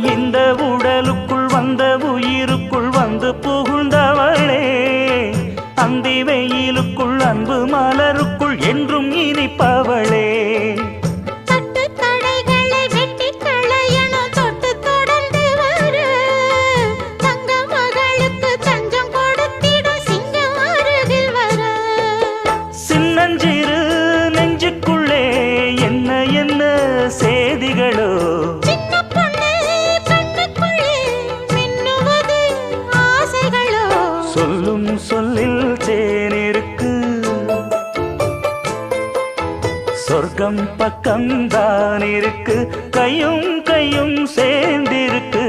இந்த உடலுக்குள் வந்த உயிருக்குள் வந்து புகுந்தவளே, அந்தி வெயிலுக்குள் அன்பு மலருக்குள் என்றும் இனிப்பவளே. சின்னஞ்சிறு நெஞ்சுக்குள்ளே என்ன என்ன சேதிகளோ, சொல்லும் சொல்லில் தேனிருக்கு, சொர்க்கம் பக்கம்தான் இருக்கு, கையும் கையும் சேர்ந்திருக்கு.